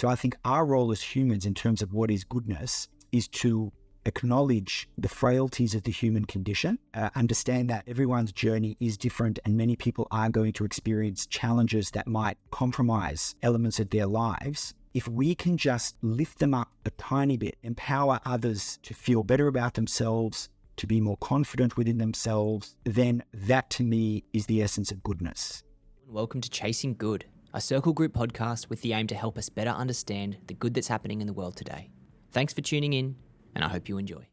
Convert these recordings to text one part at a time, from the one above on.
So I think our role as humans in terms of what is goodness is to acknowledge the frailties of the human condition, understand that everyone's journey is different and many people are going to experience challenges that might compromise elements of their lives. If we can just lift them up a tiny bit, empower others to feel better about themselves, to be more confident within themselves, then that to me is the essence of goodness. Welcome to Chasing Good, a circle group podcast with the aim to help us better understand the good that's happening in the world today. Thanks for tuning in, and I hope you enjoy.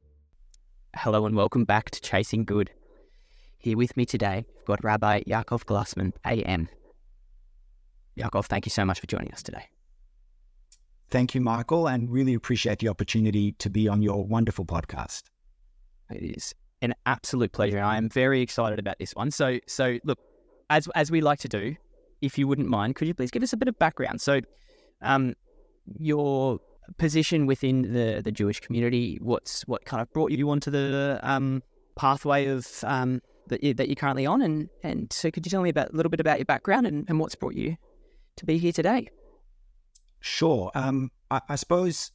Hello and welcome back to Chasing Good. Here with me today, we've got Rabbi Yaakov Glassman, AM. Yaakov, thank you so much for joining us today. Thank you, Michael, and really appreciate the opportunity to be on your wonderful podcast. It is an absolute pleasure. I am very excited about this one. So look, as we like to do, if you wouldn't mind, could you please give us a bit of background? So, your position within the Jewish community, what kind of brought you onto the pathway of that you're currently on, and so could you tell me a little bit about your background and what's brought you to be here today? Sure. I suppose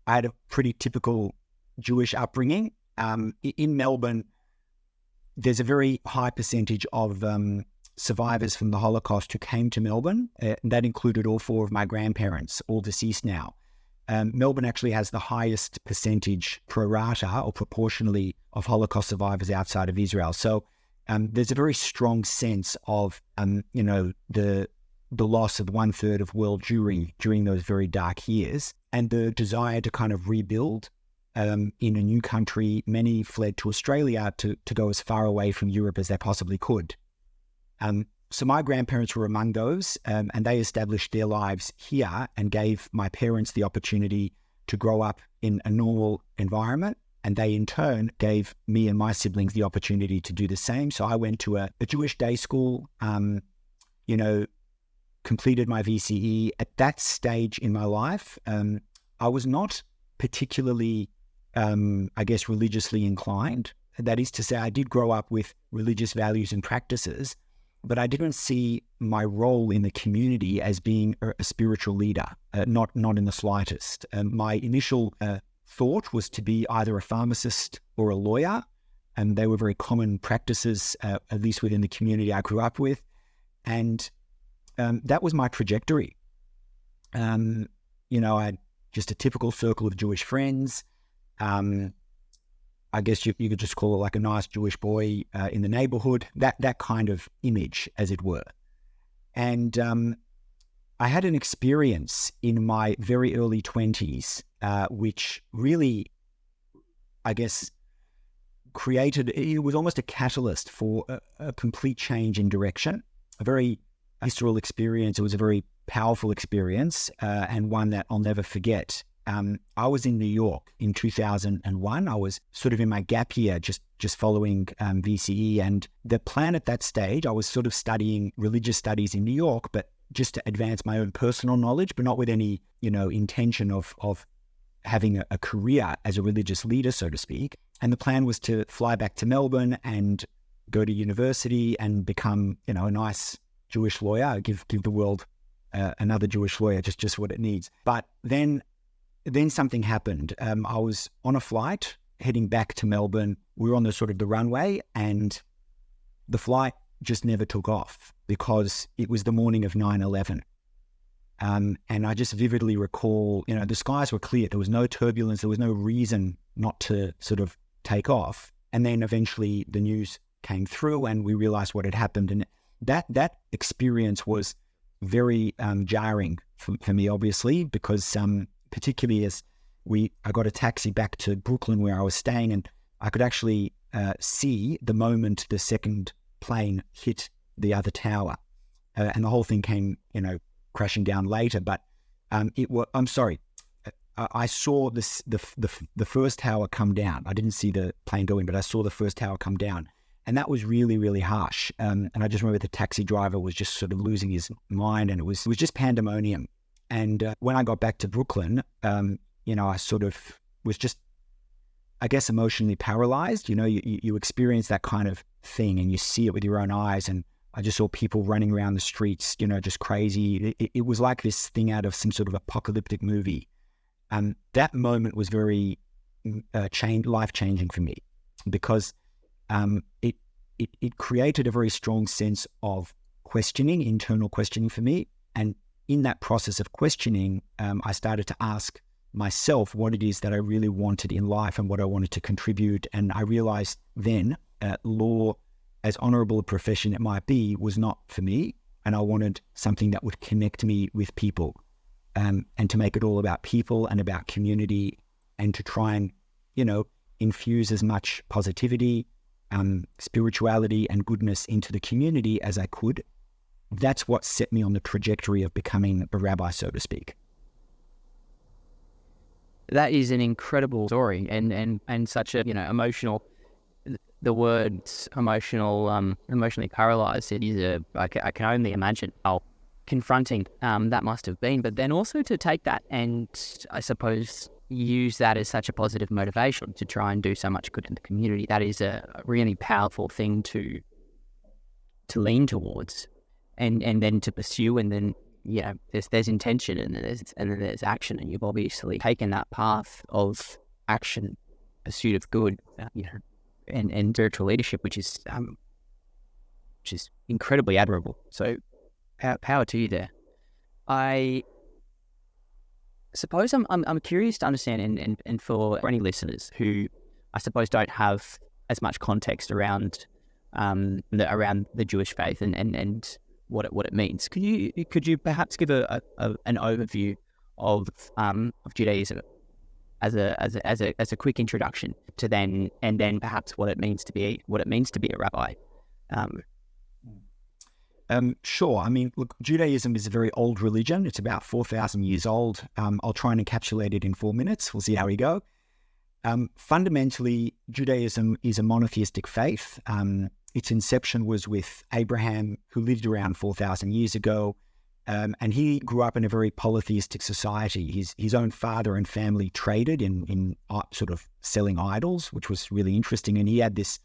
I had a pretty typical Jewish upbringing. In Melbourne, there's a very high percentage of survivors from the Holocaust who came to Melbourne. That included all four of my grandparents, all deceased now. Melbourne actually has the highest percentage pro rata or proportionally of Holocaust survivors outside of Israel. So there's a very strong sense of, the loss of 1/3 of world Jewry during those very dark years, and the desire to kind of rebuild in a new country. Many fled to Australia to go as far away from Europe as they possibly could. So my grandparents were among those, and they established their lives here and gave my parents the opportunity to grow up in a normal environment. And they in turn gave me and my siblings the opportunity to do the same. So I went to a Jewish day school, completed my VCE. At that stage in my life, I was not particularly, religiously inclined. That is to say, I did grow up with religious values and practices, but I didn't see my role in the community as being a spiritual leader, not in the slightest. My initial thought was to be either a pharmacist or a lawyer, and they were very common practices, at least within the community I grew up with. And that was my trajectory. I had just a typical circle of Jewish friends. I guess you could just call it like a nice Jewish boy in the neighborhood, that kind of image, as it were. And I had an experience in my very early 20s, which really, I guess, it was almost a catalyst for a complete change in direction, a very visceral experience. It was a very powerful experience, and one that I'll never forget. I was in New York in 2001. I was sort of in my gap year, just following VCE, and the plan at that stage, I was sort of studying religious studies in New York, but just to advance my own personal knowledge, but not with any, intention of having a career as a religious leader, so to speak. And the plan was to fly back to Melbourne and go to university and become, a nice Jewish lawyer, give the world another Jewish lawyer, just what it needs. But then something happened. I was on a flight heading back to Melbourne. We were on the runway, and the flight just never took off because it was the morning of 9/11. And I just vividly recall, the skies were clear. There was no turbulence. There was no reason not to sort of take off. And then eventually the news came through and we realized what had happened. And that experience was very jarring for me, obviously, because particularly as I got a taxi back to Brooklyn where I was staying, and I could actually see the moment the second plane hit the other tower, and the whole thing came, crashing down later. But I'm sorry, I saw the first tower come down. I didn't see the plane go in, but I saw the first tower come down, and that was really, really harsh. And I just remember the taxi driver was just sort of losing his mind, and it was just pandemonium. And when I got back to Brooklyn, I sort of was just, I guess, emotionally paralyzed. You experience that kind of thing and you see it with your own eyes. And I just saw people running around the streets, just crazy. It was like this thing out of some sort of apocalyptic movie. That moment was very life-changing for me, because it created a very strong sense of questioning, internal questioning for me. And in that process of questioning, I started to ask myself what it is that I really wanted in life and what I wanted to contribute. And I realized then law, as honorable a profession it might be, was not for me. And I wanted something that would connect me with people, and to make it all about people and about community, and to try and, infuse as much positivity, spirituality and goodness into the community as I could. That's what set me on the trajectory of becoming a rabbi, so to speak. That is an incredible story, and such a emotional. The words emotionally paralyzed. It is I can only imagine how confronting that must have been. But then also to take that and, I suppose, use that as such a positive motivation to try and do so much good in the community. That is a really powerful thing to lean towards, and then to pursue. And then there's intention, and then there's action, and you've obviously taken that path of action, pursuit of good, and spiritual leadership, which is incredibly admirable. So power to you there. I suppose I'm curious to understand, and for any listeners who I suppose don't have as much context around the Jewish faith and what it means. Could you perhaps give an overview of Judaism as a quick introduction to then perhaps what it means to be a rabbi? Sure. I mean, look, Judaism is a very old religion. It's about 4,000 years old. I'll try and encapsulate it in 4 minutes. We'll see how we go. Fundamentally, Judaism is a monotheistic faith. Its inception was with Abraham, who lived around 4,000 years ago. And he grew up in a very polytheistic society. His own father and family traded in sort of selling idols, which was really interesting. And he had this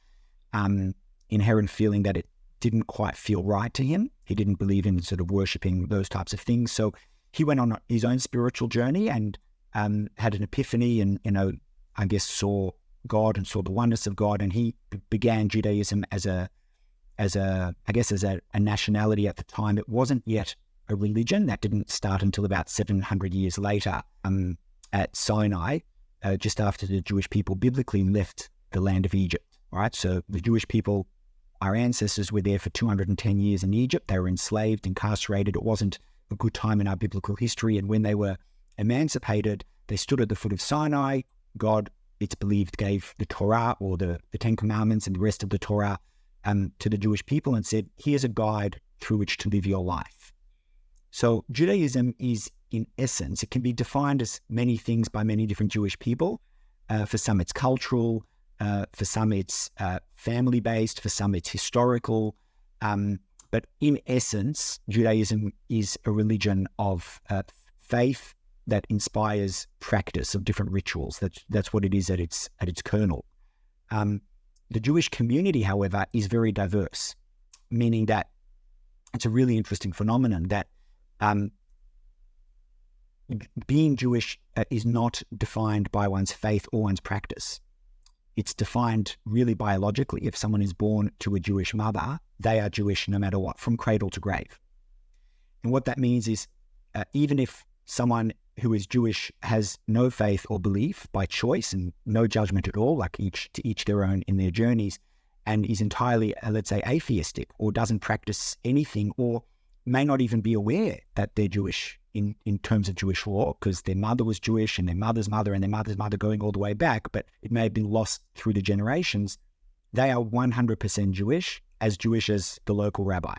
inherent feeling that it didn't quite feel right to him. He didn't believe in sort of worshipping those types of things. So he went on his own spiritual journey and had an epiphany, and I guess saw God and saw the oneness of God. And he began Judaism as a nationality at the time. It wasn't yet a religion. That didn't start until about 700 years later at Sinai, just after the Jewish people biblically left the land of Egypt. All right, so the Jewish people, our ancestors, were there for 210 years in Egypt. They were enslaved, incarcerated. It wasn't a good time in our biblical history. And when they were emancipated, they stood at the foot of Sinai. God, it's believed, gave the Torah, or the Ten Commandments and the rest of the Torah to the Jewish people, and said, here's a guide through which to live your life. So Judaism is, in essence, it can be defined as many things by many different Jewish people. For some, it's cultural. For some, it's family-based. For some, it's historical. But in essence, Judaism is a religion of faith that inspires practice of different rituals. That's what it is at its kernel. The Jewish community, however, is very diverse, meaning that it's a really interesting phenomenon that being Jewish is not defined by one's faith or one's practice. It's defined really biologically. If someone is born to a Jewish mother, they are Jewish no matter what, from cradle to grave. And what that means is even if someone who is Jewish has no faith or belief by choice and no judgment at all, like to each their own in their journeys, and is entirely, let's say, atheistic, or doesn't practice anything, or may not even be aware that they're Jewish in terms of Jewish law, because their mother was Jewish and their mother's mother and their mother's mother going all the way back, but it may have been lost through the generations, they are 100% Jewish as the local rabbi.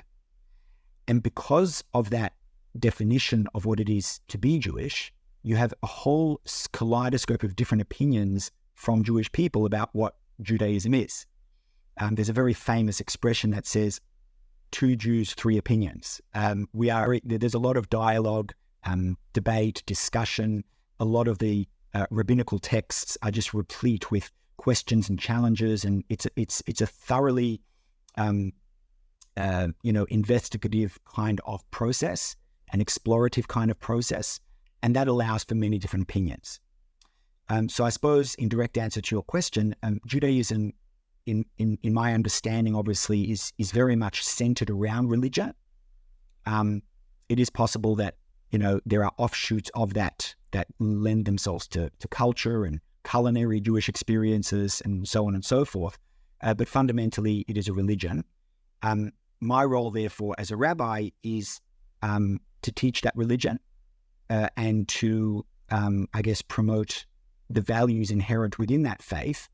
And because of that definition of what it is to be Jewish, you have a whole kaleidoscope of different opinions from Jewish people about what Judaism is. There's a very famous expression that says, 2 Jews, 3 opinions. There's a lot of dialogue, debate, discussion. A lot of the rabbinical texts are just replete with questions and challenges, and it's a thoroughly investigative kind of process, an explorative kind of process, and that allows for many different opinions. So I suppose in direct answer to your question, Judaism, in my understanding, obviously is very much centered around religion. It is possible that there are offshoots of that lend themselves to culture and culinary Jewish experiences and so on and so forth. But fundamentally, it is a religion. My role, therefore, as a rabbi is to teach that religion and to, promote the values inherent within that faith,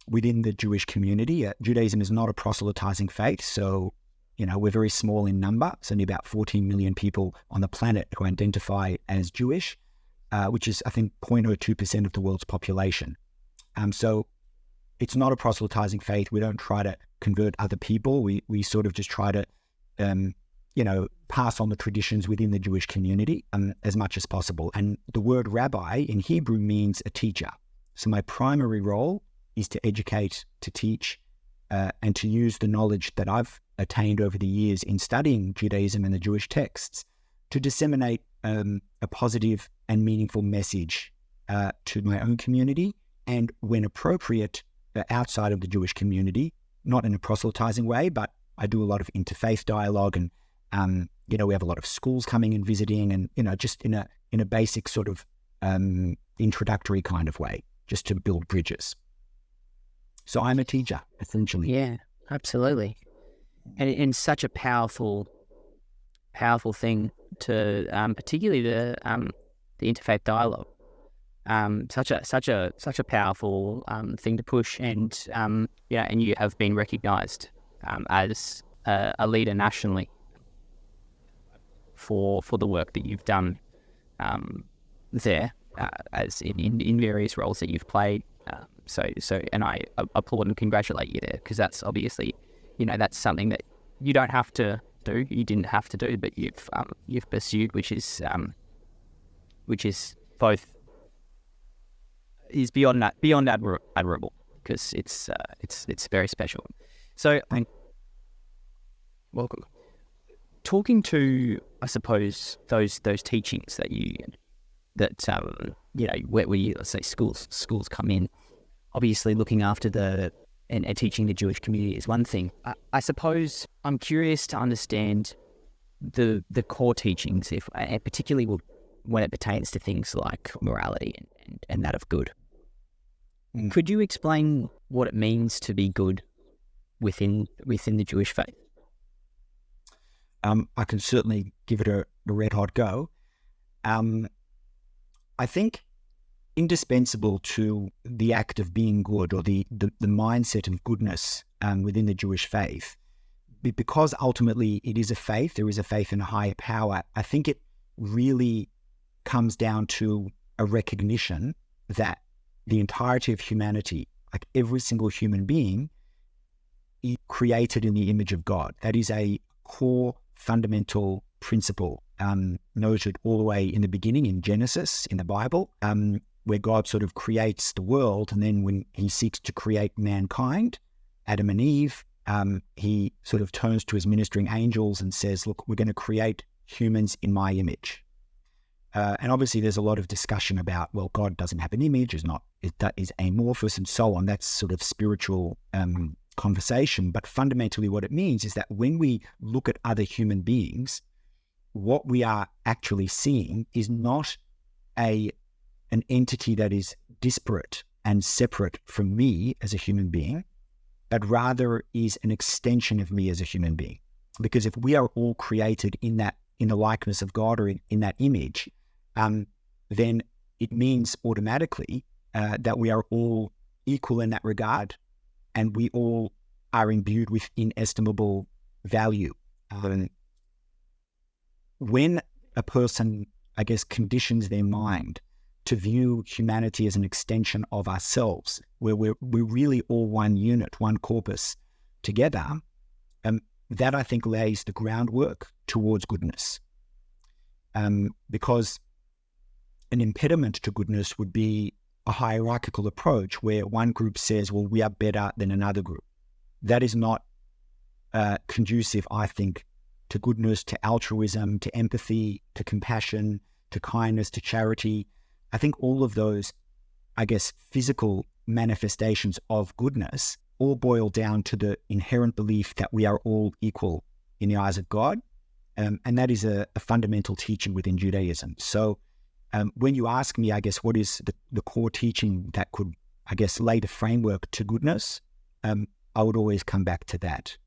within the Jewish community. Judaism is not a proselytizing faith, so we're very small in number. It's only about 14 million people on the planet who identify as Jewish, which is, I think, 0.02% of the world's population. So it's not a proselytizing faith. We don't try to convert other people. We sort of just try to, pass on the traditions within the Jewish community as much as possible. And the word rabbi in Hebrew means a teacher. So my primary role is to educate, to teach, and to use the knowledge that I've attained over the years in studying Judaism and the Jewish texts to disseminate a positive and meaningful message to my own community, and when appropriate, outside of the Jewish community, not in a proselytizing way, but I do a lot of interfaith dialogue, and we have a lot of schools coming and visiting, and just in a basic sort of introductory kind of way, just to build bridges. So I'm a teacher, essentially. Yeah, absolutely. And such a powerful thing to, particularly the interfaith dialogue. Such a powerful thing to push, and and you have been recognised as a leader nationally for the work that you've done there, as in various roles that you've played. And I applaud and congratulate you there, because that's obviously, that's something that you don't have to do. You didn't have to do, but you've pursued, which is both is beyond admirable, because it's very special. So, welcome. Talking to, I suppose, those teachings that where you, let's say, schools come in. Obviously, looking after and teaching the Jewish community is one thing. I suppose I'm curious to understand the core teachings, and particularly when it pertains to things like morality and that of good. Could you explain what it means to be good within the Jewish faith? I can certainly give it a red hot go. I think indispensable to the act of being good, or the mindset of goodness within the Jewish faith, because ultimately it is a faith, there is a faith in a higher power. I think it really comes down to a recognition that the entirety of humanity, like every single human being, is created in the image of God. That is a core fundamental principle noted all the way in the beginning in Genesis, in the Bible, where God sort of creates the world, and then when he seeks to create mankind, Adam and Eve, he sort of turns to his ministering angels and says, look, we're going to create humans in my image. And obviously there's a lot of discussion about, well, God doesn't have an image, it is amorphous and so on. That's sort of spiritual conversation. But fundamentally what it means is that when we look at other human beings, what we are actually seeing is not an entity that is disparate and separate from me as a human being, but rather is an extension of me as a human being. Because if we are all created in the likeness of God, or in that image, then it means automatically that we are all equal in that regard, and we all are imbued with inestimable value. When a person, I guess, conditions their mind to view humanity as an extension of ourselves, where we're really all one unit, one corpus together, that I think lays the groundwork towards goodness. Because an impediment to goodness would be a hierarchical approach where one group says, well, we are better than another group. That is not conducive, I think, to goodness, to altruism, to empathy, to compassion, to kindness, to charity. I think all of those, I guess, physical manifestations of goodness all boil down to the inherent belief that we are all equal in the eyes of God. And that is a fundamental teaching within Judaism. So when you ask me, I guess, what is the core teaching that could, I guess, lay the framework to goodness, I would always come back to that,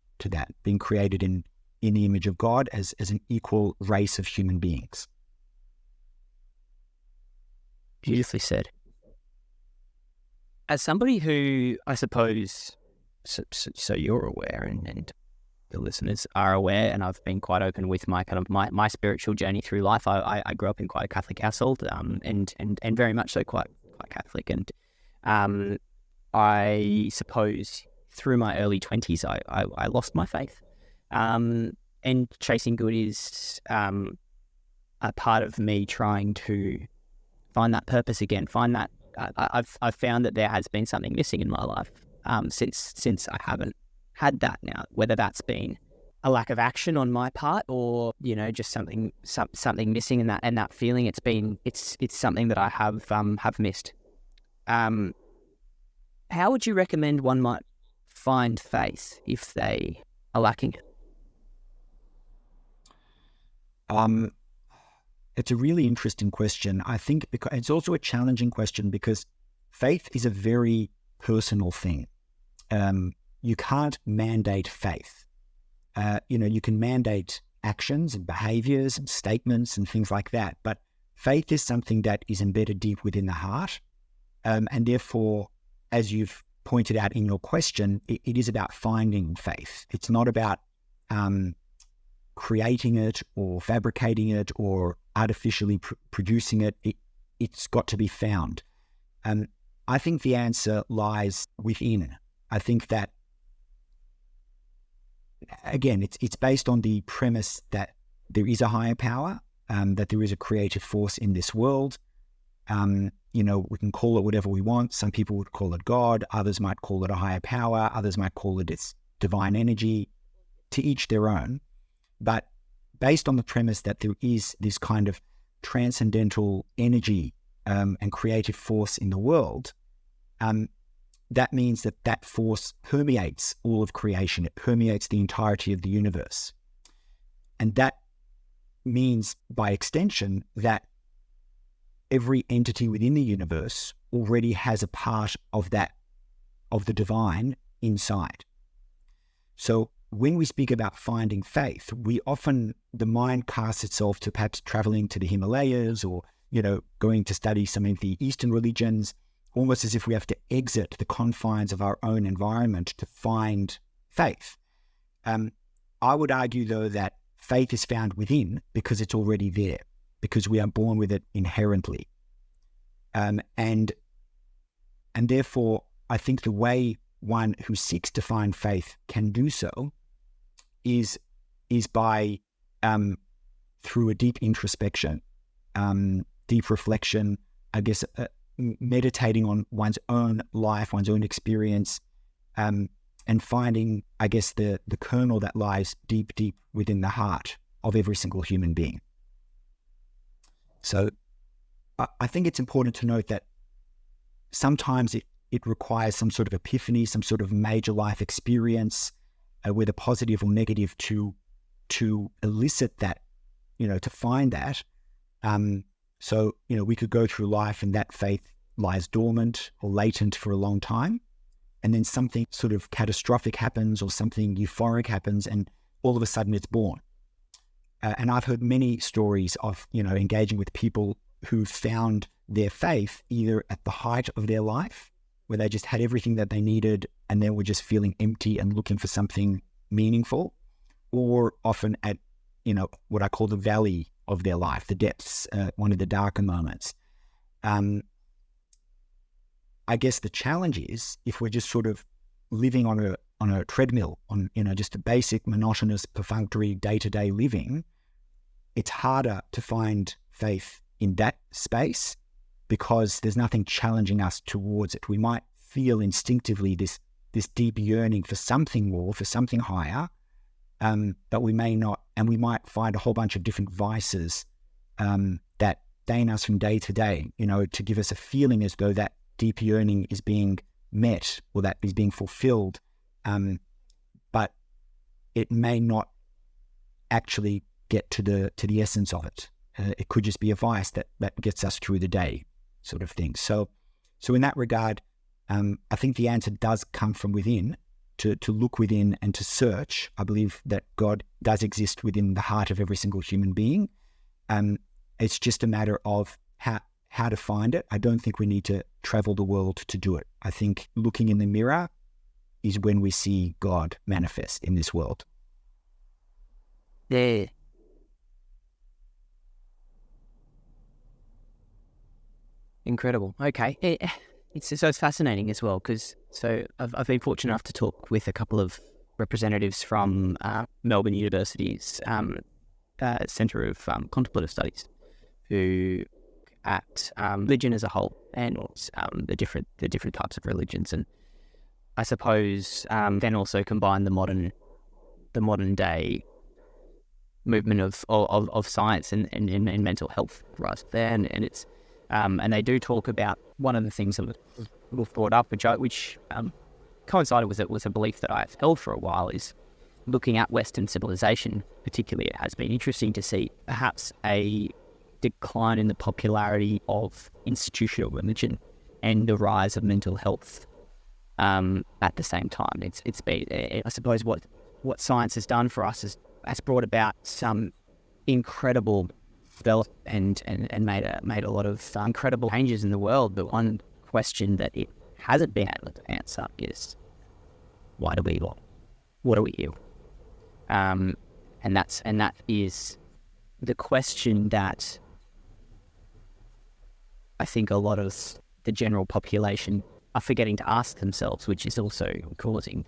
being created in the image of God as an equal race of human beings. Beautifully said. As somebody who, I suppose, so you're aware, and the listeners are aware, and I've been quite open with my kind of my spiritual journey through life. I grew up in quite a Catholic household, and very much so quite Catholic, and I suppose through my early 20s, I lost my faith, and chasing good is a part of me trying to find that purpose again. Find that I've found that there has been something missing in my life since I haven't had that now. Whether that's been a lack of action on my part, or just something missing in that feeling. It's something that I have missed. How would you recommend one might find faith if they are lacking it? It's a really interesting question. I think because it's also a challenging question because faith is a very personal thing. You can't mandate faith. You can mandate actions and behaviors and statements and things like that, but faith is something that is embedded deep within the heart. And therefore, as you've pointed out in your question, it is about finding faith. It's not about creating it or fabricating it or artificially producing it. It's got to be found. I think the answer lies within. I think that, again, it's based on the premise that there is a higher power, that there is a creative force in this world. We can call it whatever we want. Some people would call it God. Others might call it a higher power. Others might call it its divine energy. To each their own. But based on the premise that there is this kind of transcendental energy and creative force in the world, that means that force permeates all of creation. It permeates the entirety of the universe. And that means, by extension, that every entity within the universe already has a part of the divine inside. So when we speak about finding faith, the mind casts itself to perhaps traveling to the Himalayas or, going to study some of the Eastern religions, almost as if we have to exit the confines of our own environment to find faith. I would argue, though, that faith is found within because it's already there, because we are born with it inherently. And therefore, I think the way one who seeks to find faith can do so is by through a deep introspection, deep reflection, I guess, meditating on one's own life, one's own experience, and finding, I guess, the kernel that lies deep within the heart of every single human being. So I think it's important to note that sometimes it requires some sort of epiphany, some sort of major life experience, whether positive or negative, to elicit that, to find that. So, we could go through life and that faith lies dormant or latent for a long time. And then something sort of catastrophic happens or something euphoric happens and all of a sudden it's born. And I've heard many stories of, engaging with people who found their faith either at the height of their life, where they just had everything that they needed and then were just feeling empty and looking for something meaningful, or often at, what I call the valley of their life, the depths, one of the darker moments. I guess the challenge is if we're just sort of living on a treadmill, on just a basic, monotonous, perfunctory day-to-day living, it's harder to find faith in that space because there's nothing challenging us towards it. We might feel instinctively this deep yearning for something more, for something higher, but we may not, and we might find a whole bunch of different vices that stain us from day to day, to give us a feeling as though that deep yearning is being met or that is being fulfilled, but it may not actually get to the essence of it. It could just be a vice that gets us through the day, sort of thing. So in that regard, I think the answer does come from within, to look within and to search. I believe that God does exist within the heart of every single human being. It's just a matter of how to find it. I don't think we need to travel the world to do it. I think looking in the mirror is when we see God manifest in this world. Yeah. Incredible. Okay. It's fascinating as well, because I've been fortunate enough to talk with a couple of representatives from Melbourne University's Centre of Contemplative Studies, who at religion as a whole and the different types of religions, and I suppose then also combine the modern day movement of science and mental health right there, and it's and they do talk about one of the things that was brought up, which coincided with it, was a belief that I've held for a while, is looking at Western civilization particularly. It has been interesting to see perhaps a decline in the popularity of institutional religion and the rise of mental health at the same time. It's been, I suppose, what science has done for us has brought about some incredible development and made a lot of incredible changes in the world. But one question that it hasn't been able to answer is, why do we law? What are we here? And that is the question that I think a lot of the general population are forgetting to ask themselves, which is also causing,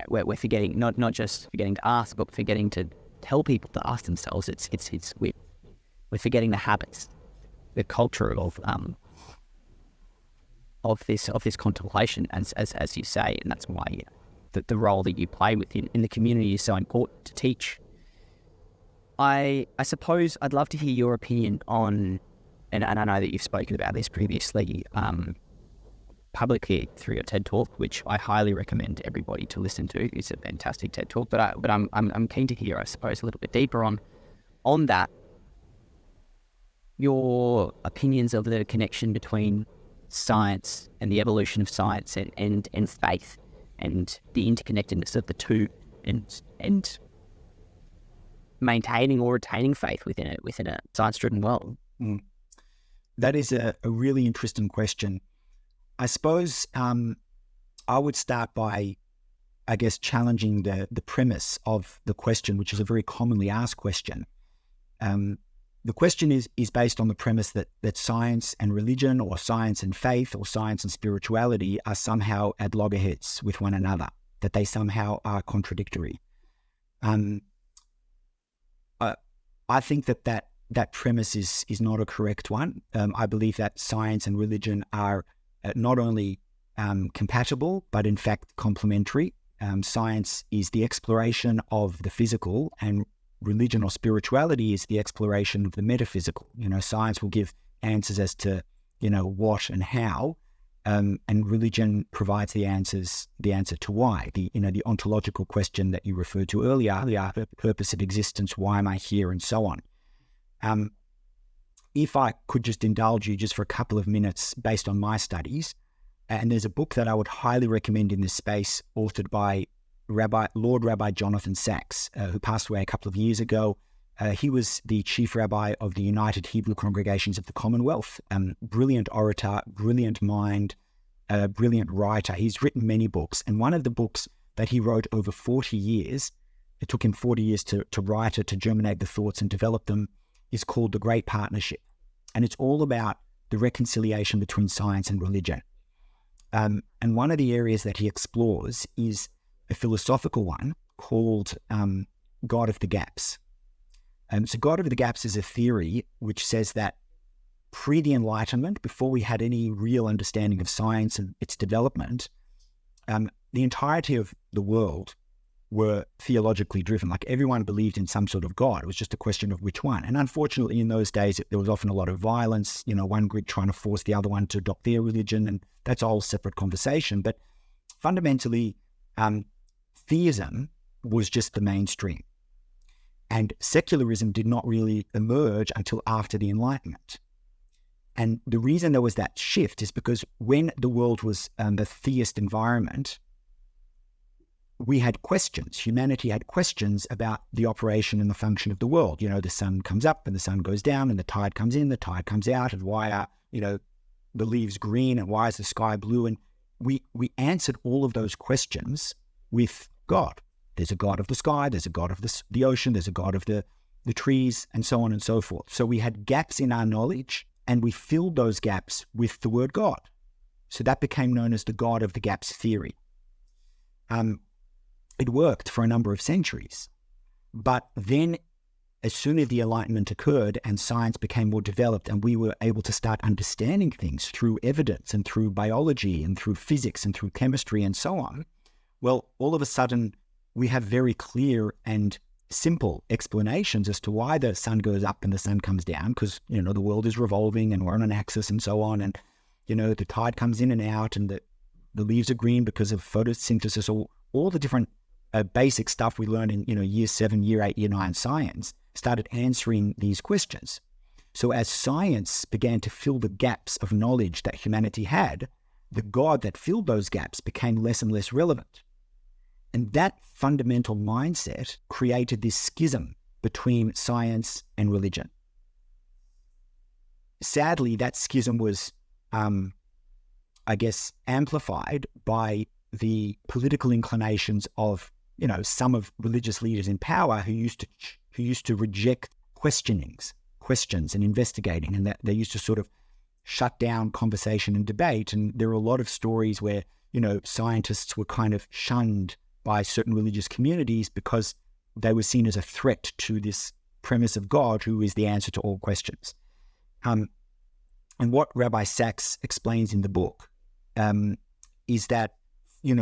we're forgetting, not just forgetting to ask, but forgetting to tell people to ask themselves. We're forgetting the habits, the culture of this contemplation, as you say, and that's why the role that you play within in the community is so important to teach. I suppose I'd love to hear your opinion on, and I know that you've spoken about this previously publicly through your TED Talk, which I highly recommend everybody to listen to. It's a fantastic TED Talk, but I'm keen to hear, I suppose, a little bit deeper on that, your opinions of the connection between science and the evolution of science and faith, and the interconnectedness of the two, and maintaining or retaining faith within a science-driven world. That is a really interesting question. I suppose I would start by, I guess, challenging the premise of the question, which is a very commonly asked question. The question is based on the premise that science and religion, or science and faith, or science and spirituality are somehow at loggerheads with one another, that they somehow are contradictory. I think that premise is not a correct one. I believe that science and religion are not only compatible, but in fact complementary. Science is the exploration of the physical, and religion or spirituality is the exploration of the metaphysical. Science will give answers as to, what and how, and religion provides the answer to why. The ontological question that you referred to earlier, the purpose of existence, why am I here, and so on. If I could just indulge you just for a couple of minutes based on my studies, and there's a book that I would highly recommend in this space, authored by Lord Rabbi Jonathan Sachs, who passed away a couple of years ago. He was the chief rabbi of the United Hebrew Congregations of the Commonwealth. Brilliant orator, brilliant mind, brilliant writer. He's written many books, and one of the books that he wrote over 40 years, it took him 40 years to write it, to germinate the thoughts and develop them, is called The Great Partnership. And it's all about the reconciliation between science and religion. And one of the areas that he explores is a philosophical one called God of the Gaps. So God of the Gaps is a theory which says that pre the Enlightenment, before we had any real understanding of science and its development, the entirety of the world were theologically driven. Like everyone believed in some sort of God. It was just a question of which one. And unfortunately, in those days, there was often a lot of violence, one group trying to force the other one to adopt their religion. And that's a whole separate conversation. But fundamentally, theism was just the mainstream. And secularism did not really emerge until after the Enlightenment. And the reason there was that shift is because when the world was the theist environment, we had questions. Humanity had questions about the operation and the function of the world. The sun comes up and the sun goes down, and the tide comes in, the tide comes out, and why are, the leaves green, and why is the sky blue? And we answered all of those questions with God. There's a God of the sky, there's a God of the ocean, there's a God of the trees, and so on and so forth. So we had gaps in our knowledge, and we filled those gaps with the word God. So that became known as the God of the gaps theory. It worked for a number of centuries. But then, as soon as the Enlightenment occurred and science became more developed and we were able to start understanding things through evidence and through biology and through physics and through chemistry and so on, well, all of a sudden, we have very clear and simple explanations as to why the sun goes up and the sun comes down, because, the world is revolving and we're on an axis and so on. And, the tide comes in and out, and the leaves are green because of photosynthesis. All the different basic stuff we learned in, year 7, year 8, year 9 science started answering these questions. So as science began to fill the gaps of knowledge that humanity had, the God that filled those gaps became less and less relevant. And that fundamental mindset created this schism between science and religion. Sadly, that schism was, amplified by the political inclinations of, some of religious leaders in power who used to reject questions and investigating, and that they used to sort of shut down conversation and debate. And there are a lot of stories where, scientists were kind of shunned by certain religious communities because they were seen as a threat to this premise of God, who is the answer to all questions. And what Rabbi Sachs explains in the book is that,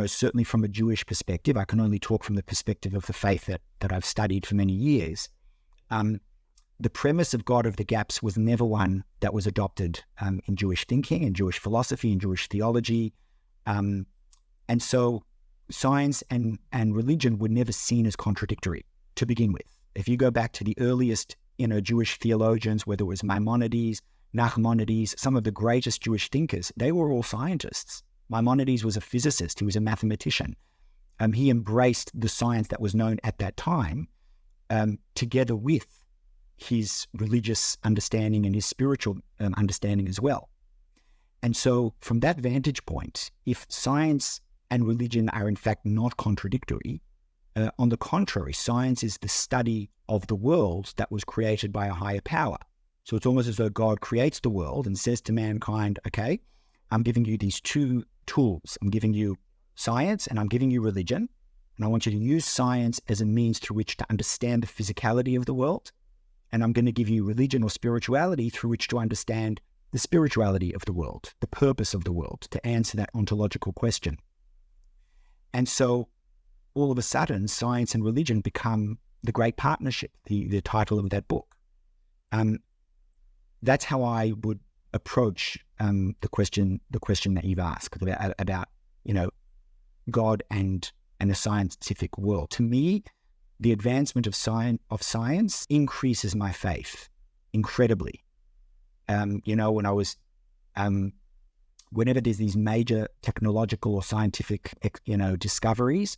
certainly from a Jewish perspective, I can only talk from the perspective of the faith that I've studied for many years. The premise of God of the gaps was never one that was adopted in Jewish thinking, in Jewish philosophy, in Jewish theology. And so science and religion were never seen as contradictory to begin with. If you go back to the earliest, Jewish theologians, whether it was Maimonides, Nachmanides, some of the greatest Jewish thinkers, they were all scientists. Maimonides was a physicist. He was a mathematician. He embraced the science that was known at that time, together with his religious understanding and his spiritual understanding as well. And so from that vantage point, if science and religion are in fact not contradictory, on the contrary, science is the study of the world that was created by a higher power. So it's almost as though God creates the world and says to mankind, okay, I'm giving you these two tools. I'm giving you science and I'm giving you religion. And I want you to use science as a means through which to understand the physicality of the world. And I'm going to give you religion or spirituality through which to understand the spirituality of the world, the purpose of the world, to answer that ontological question. And so all of a sudden, science and religion become the great partnership, the title of that book. That's how I would approach the question that you've asked about God and the scientific world. To me, the advancement of science increases my faith incredibly. When I was, whenever there's these major technological or scientific, discoveries,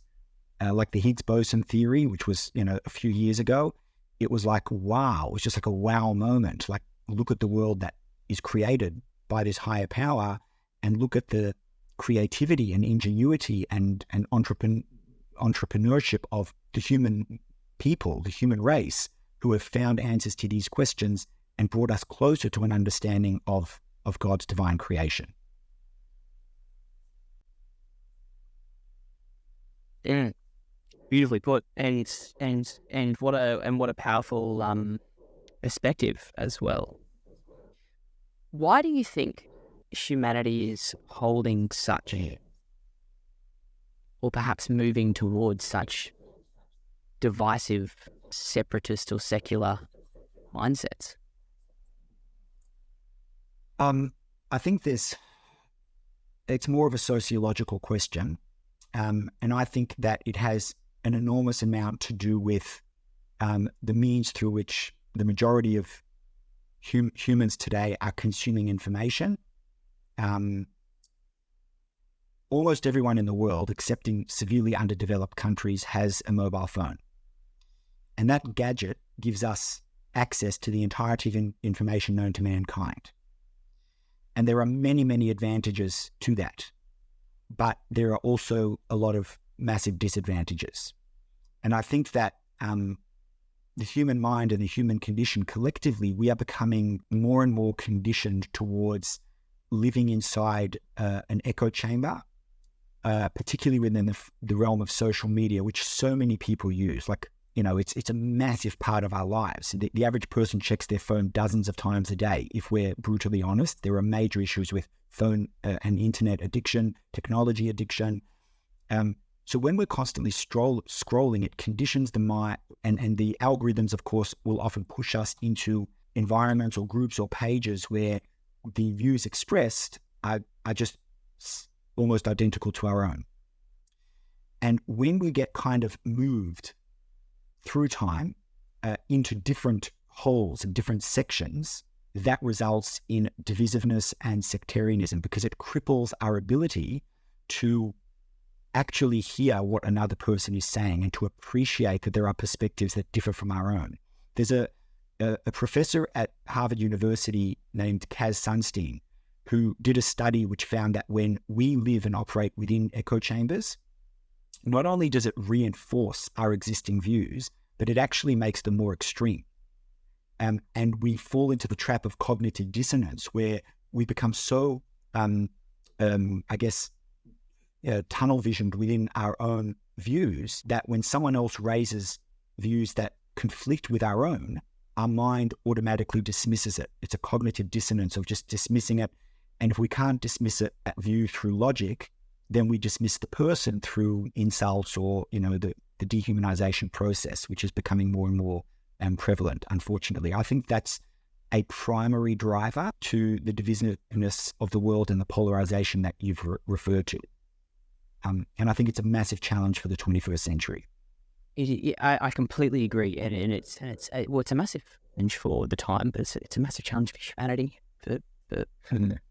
like the Higgs boson theory, which was, a few years ago, it was like, wow. It was just like a wow moment. Like, look at the world that is created by this higher power, and look at the creativity and ingenuity and entrepreneurship of the human people, the human race, who have found answers to these questions and brought us closer to an understanding of God's divine creation. Yeah, beautifully put, and what a powerful perspective as well. Why do you think humanity is holding such, or perhaps moving towards such divisive, separatist or secular mindsets? I think it's more of a sociological question. And I think that it has an enormous amount to do with the means through which the majority of humans today are consuming information. Almost everyone in the world, except in severely underdeveloped countries, has a mobile phone. And that gadget gives us access to the entirety of information known to mankind. And there are many, many advantages to that. But there are also a lot of massive disadvantages. And I think that the human mind and the human condition collectively, we are becoming more and more conditioned towards living inside an echo chamber, particularly within the realm of social media, which so many people use. Like, it's a massive part of our lives. The average person checks their phone dozens of times a day. If we're brutally honest, there are major issues with phone and internet addiction, technology addiction. So when we're constantly scrolling, it conditions the mind, and the algorithms, of course, will often push us into environments or groups or pages where the views expressed are just almost identical to our own. And when we get kind of moved through time into different holes and different sections, that results in divisiveness and sectarianism, because it cripples our ability to actually hear what another person is saying and to appreciate that there are perspectives that differ from our own. There's a professor at Harvard University named Kaz Sunstein who did a study which found that when we live and operate within echo chambers, not only does it reinforce our existing views, but it actually makes them more extreme. And we fall into the trap of cognitive dissonance, where we become so, tunnel visioned within our own views that when someone else raises views that conflict with our own, our mind automatically dismisses it. It's a cognitive dissonance of just dismissing it. And if we can't dismiss it, that view through logic, then we dismiss the person through insults or, the dehumanization process, which is becoming more and more prevalent, unfortunately. I think that's a primary driver to the divisiveness of the world and the polarization that you've referred to. And I think it's a massive challenge for the 21st century. I completely agree, and it's a massive challenge for the time, but it's a massive challenge for humanity,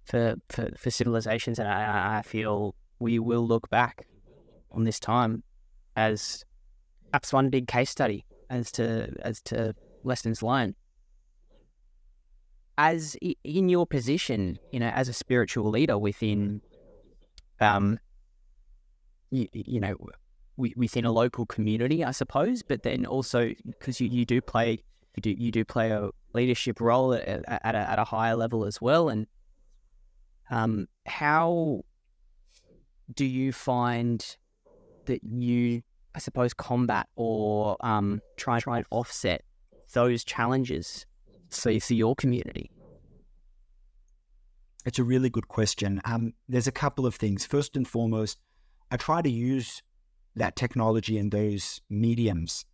for civilizations, and I feel we will look back on this time as perhaps one big case study as to lessons learned. As in your position, as a spiritual leader within, within a local community, I suppose, but then also because you do play a leadership role at a higher level as well. And how do you find that you, I suppose, combat or try and offset those challenges for your community? It's a really good question. There's a couple of things. First and foremost, I try to use that technology and those mediums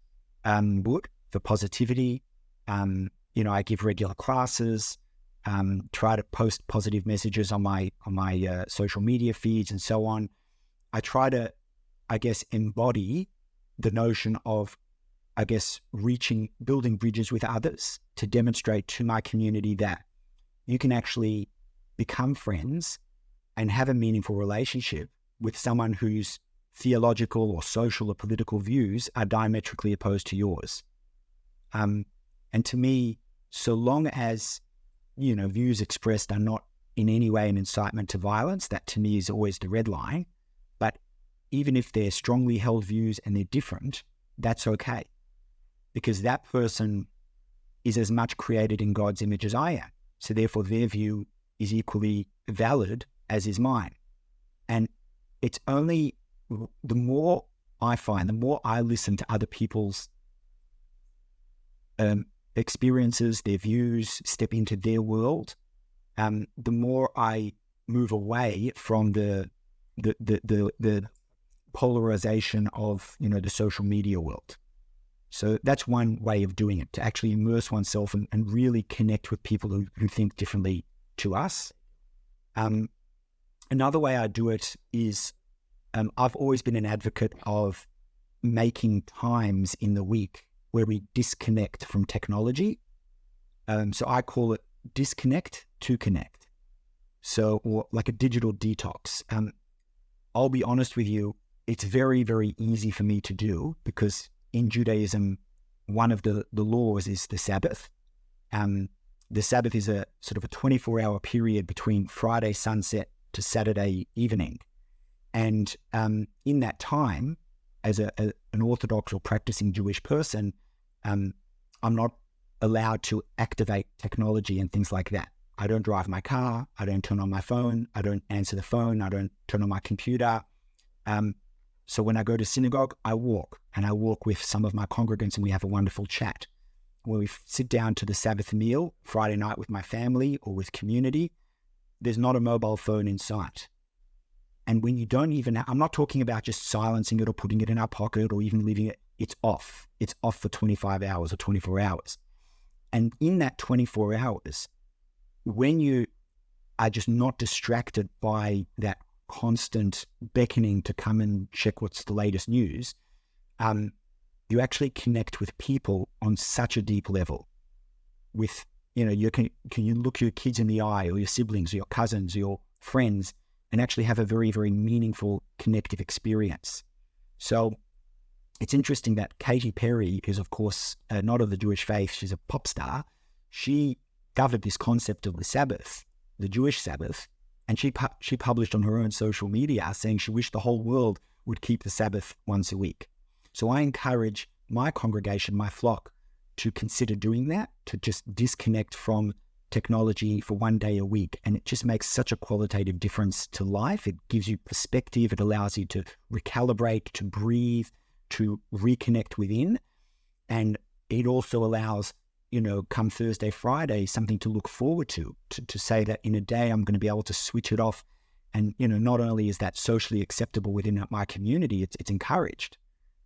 for positivity. I give regular classes, try to post positive messages on my social media feeds and so on. I try to, embody the notion of, building bridges with others to demonstrate to my community that you can actually become friends and have a meaningful relationship with someone whose theological or social or political views are diametrically opposed to yours. And to me, so long as, views expressed are not in any way an incitement to violence, that to me is always the red line. But even if they're strongly held views and they're different, that's okay. Because that person is as much created in God's image as I am. So therefore their view is equally valid as is mine. And it's only the more I listen to other people's experiences, their views, step into their world, the more I move away from the polarization of the social media world. So that's one way of doing it, to actually immerse oneself and really connect with people who think differently to us. Another way I do it is I've always been an advocate of making times in the week where we disconnect from technology. So I call it disconnect to connect. So, or like a digital detox. I'll be honest with you, it's very, very easy for me to do, because in Judaism, one of the laws is the Sabbath. The Sabbath is a sort of a 24-hour period between Friday sunset to Saturday evening. And in that time, as an Orthodox or practicing Jewish person, I'm not allowed to activate technology and things like that. I don't drive my car. I don't turn on my phone. I don't answer the phone. I don't turn on my computer. So when I go to synagogue, I walk with some of my congregants, and we have a wonderful chat where we sit down to the Sabbath meal Friday night with my family or with community. There's not a mobile phone in sight. And when you don't even, I'm not talking about just silencing it or putting it in our pocket or even leaving it. It's off. It's off for 25 hours or 24 hours. And in that 24 hours, when you are just not distracted by that constant beckoning to come and check what's the latest news, you actually connect with people on such a deep level. With, you can you look your kids in the eye, or your siblings, or your cousins, or your friends, and actually have a very, very meaningful connective experience. So it's interesting that Katy Perry is, of course, not of the Jewish faith. She's a pop star. She discovered this concept of the Sabbath, the Jewish Sabbath, and she published on her own social media saying she wished the whole world would keep the Sabbath once a week. So I encourage my congregation, my flock, to consider doing that, to just disconnect from technology for one day a week. And it just makes such a qualitative difference to life. It gives you perspective. It allows you to recalibrate, to breathe, to reconnect within. And it also allows, come Thursday, Friday, something to look forward to say that in a day I'm going to be able to switch it off. And, not only is that socially acceptable within my community, it's encouraged.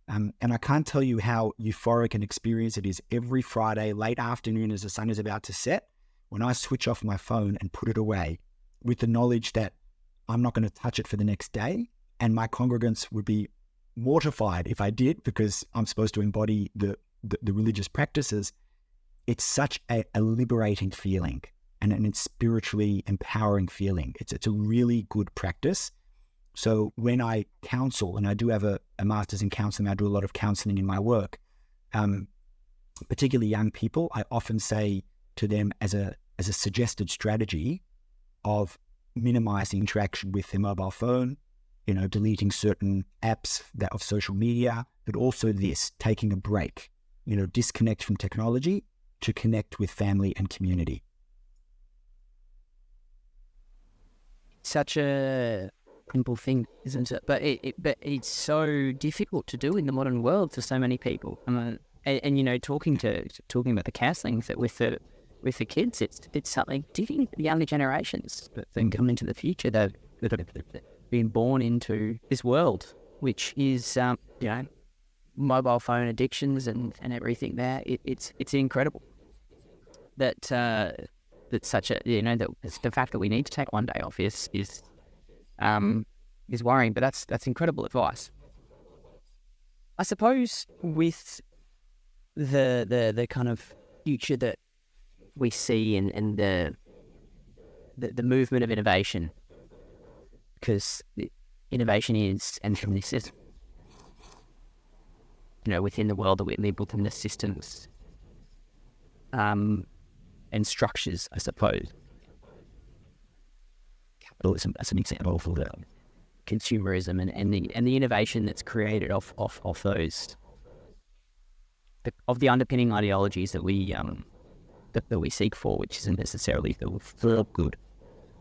And I can't tell you how euphoric an experience it is every Friday, late afternoon as the sun is about to set, when I switch off my phone and put it away with the knowledge that I'm not going to touch it for the next day. And my congregants would be mortified if I did, because I'm supposed to embody the religious practices. It's such a liberating feeling, and it's spiritually empowering feeling. It's a really good practice. So when I counsel, and I do have a master's in counseling, I do a lot of counseling in my work, particularly young people, I often say to them as a suggested strategy of minimizing interaction with their mobile phone, deleting certain apps of social media, but also taking a break, disconnect from technology to connect with family and community. Such a simple thing, isn't it? But it's so difficult to do in the modern world for so many people. And talking about the counselling with the kids, it's something different for the younger generations that then come into the future that have been born into this world, which is mobile phone addictions and everything there. It's incredible that such a that the fact that we need to take one day off is worrying, but that's incredible advice. I suppose with the kind of future that we see and the movement of innovation, because innovation is, and this is, within the world that we live within, the systems and structures, I suppose. Capitalism, as an example, for the consumerism and the innovation that's created off those of the underpinning ideologies that we that we seek for, which isn't necessarily for good,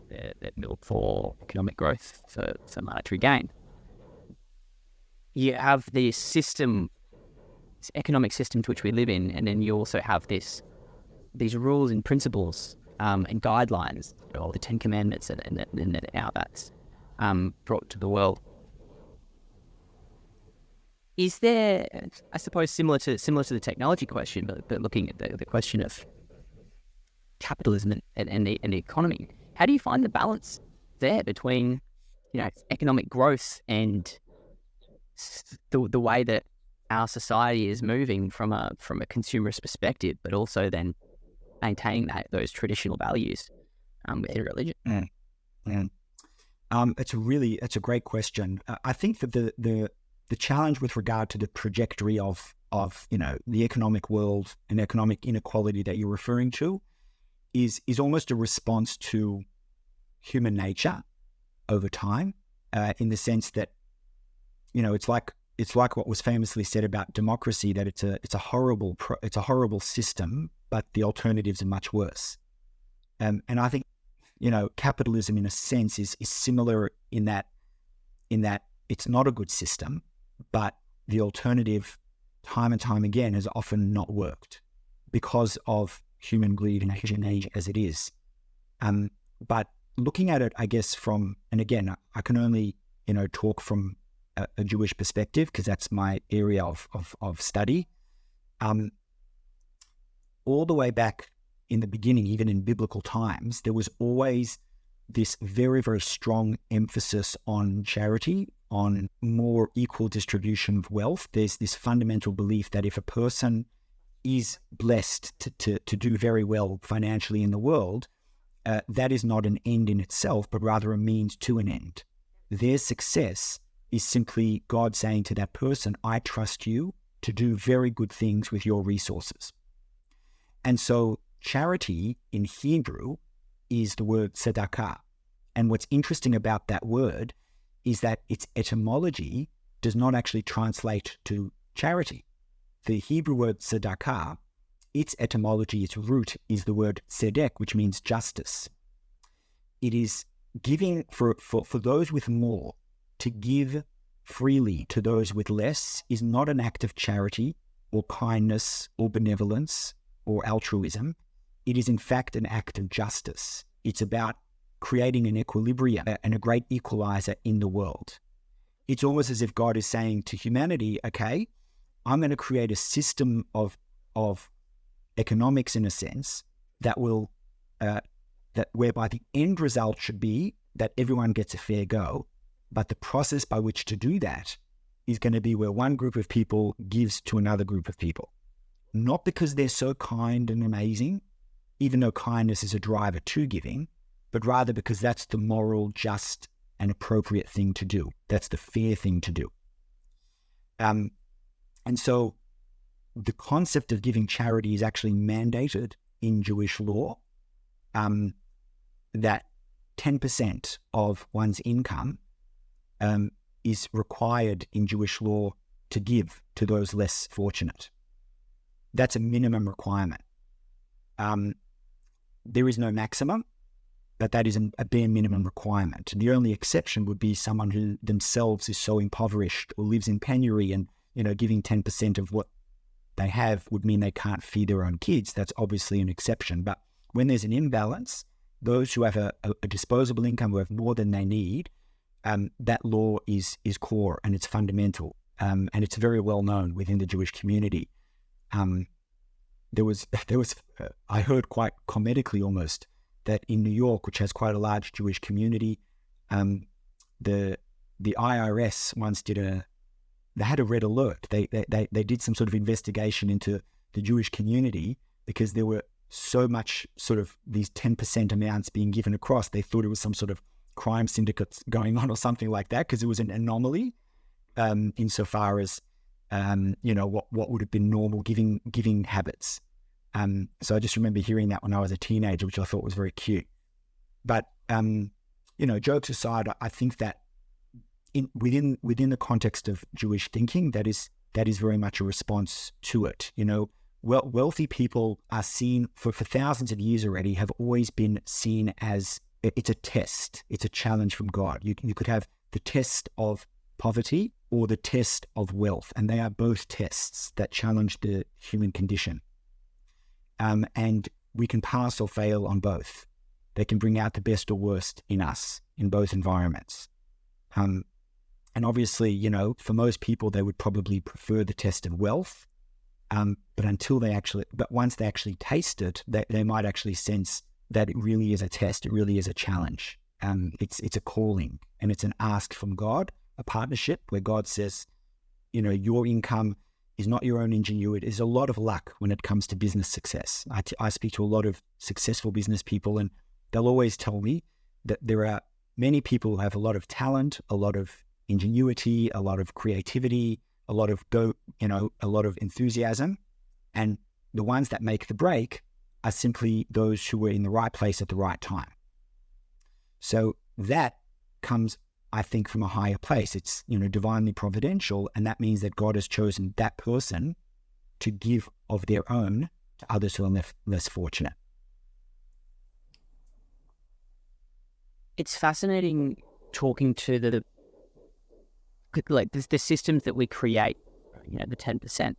that built for economic growth, for monetary gain. You have this system, this economic system to which we live in, and then you also have these rules and principles and guidelines, the Ten Commandments, and how that's brought to the world. Is there, I suppose, similar to the technology question, but looking at the question of capitalism and the economy, how do you find the balance there between, economic growth and the way that our society is moving from a consumerist perspective, but also then maintaining those traditional values within religion? It's a great question. I think that the challenge with regard to the trajectory of the economic world and economic inequality that you're referring to is almost a response to human nature over time, in the sense that it's like what was famously said about democracy, that it's a horrible system, but the alternatives are much worse. And I think capitalism in a sense is similar in that it's not a good system, but the alternative time and time again has often not worked because of human greed and human age as it is. But looking at it, I guess and again, I can only talk from a Jewish perspective because that's my area of study. All the way back in the beginning, even in biblical times, there was always this very, very strong emphasis on charity, on more equal distribution of wealth. There's this fundamental belief that if a person is blessed to do very well financially in the world, that is not an end in itself, but rather a means to an end. Their success is simply God saying to that person, I trust you to do very good things with your resources. And so charity in Hebrew is the word tzedakah. And what's interesting about that word is that its etymology does not actually translate to charity. The Hebrew word tzedakah, its etymology, its root is the word tzedek, which means justice. It is giving for those with more. To give freely to those with less is not an act of charity or kindness or benevolence or altruism. It is in fact an act of justice. It's about creating an equilibrium and a great equalizer in the world. It's almost as if God is saying to humanity, okay, I'm going to create a system of economics in a sense that will whereby the end result should be that everyone gets a fair go. But the process by which to do that is going to be where one group of people gives to another group of people. Not because they're so kind and amazing, even though kindness is a driver to giving, but rather because that's the moral, just, and appropriate thing to do. That's the fair thing to do. And so the concept of giving charity is actually mandated in Jewish law, that 10% of one's income is required in Jewish law to give to those less fortunate. That's a minimum requirement. There is no maximum, but that is a bare minimum requirement. And the only exception would be someone who themselves is so impoverished or lives in penury, and giving 10% of what they have would mean they can't feed their own kids. That's obviously an exception. But when there's an imbalance, those who have a disposable income, who have more than they need, that law is core and it's fundamental, and it's very well known within the Jewish community. There was I heard quite comedically almost that in New York, which has quite a large Jewish community, the IRS once they had a red alert. They did some sort of investigation into the Jewish community because there were so much sort of these 10% amounts being given across. They thought it was some sort of crime syndicates going on or something like that, because it was an anomaly insofar as what would have been normal giving habits. So I just remember hearing that when I was a teenager, which I thought was very cute. But jokes aside, I think that within the context of Jewish thinking, that is very much a response to it. Wealthy people are seen for thousands of years already, have always been seen as it's a test, it's a challenge from God. You could have the test of poverty or the test of wealth, and they are both tests that challenge the human condition. And we can pass or fail on both. They can bring out the best or worst in us in both environments. And And obviously, you know, for most people, they would probably prefer the test of wealth. But once they actually taste it, they might actually sense that it really is a test. It really is a challenge. It's a calling, and it's an ask from God, a partnership where God says, you know, your income is not your own ingenuity. There's a lot of luck when it comes to business success. I speak to a lot of successful business people, and they'll always tell me that there are many people who have a lot of talent, a lot of ingenuity, a lot of creativity, a lot of enthusiasm, and the ones that make the break are simply those who were in the right place at the right time. So that comes, I think, from a higher place. It's, you know, divinely providential, and that means that God has chosen that person to give of their own to others who are less fortunate. It's fascinating talking to the systems that we create, you know, the 10%,